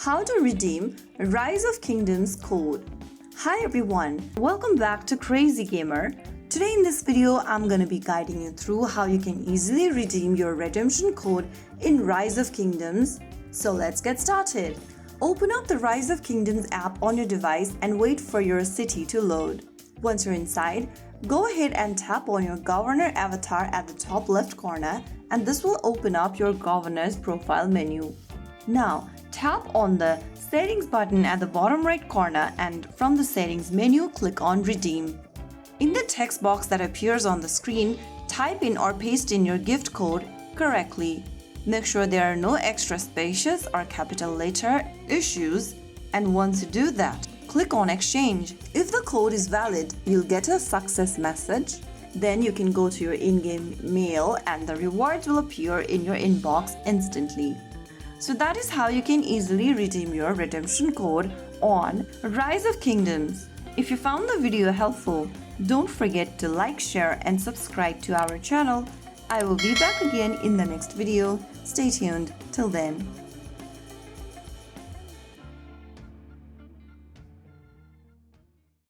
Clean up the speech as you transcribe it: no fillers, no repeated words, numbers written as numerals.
How to redeem Rise of Kingdoms code. Hi everyone, welcome back to Crazy Gamer. Today in this video, I'm gonna be guiding you through how you can easily redeem your redemption code in Rise of Kingdoms. So let's get started. Open up the Rise of Kingdoms app on your device and wait for your city to load. Once you're inside, go ahead and tap on your governor avatar at the top left corner, and this will open up your governor's profile menu. Now, tap on the settings button at the bottom right corner, and from the settings menu, click on redeem. In the text box that appears on the screen, type in or paste in your gift code correctly. Make sure there are no extra spaces or capital letter issues, and once you do that, click on exchange. If the code is valid, you'll get a success message. Then you can go to your in-game mail and the rewards will appear in your inbox instantly. So that is how you can easily redeem your redemption code on Rise of Kingdoms. If you found the video helpful, don't forget to like, share and subscribe to our channel. I will be back again in the next video. Stay tuned. Till then.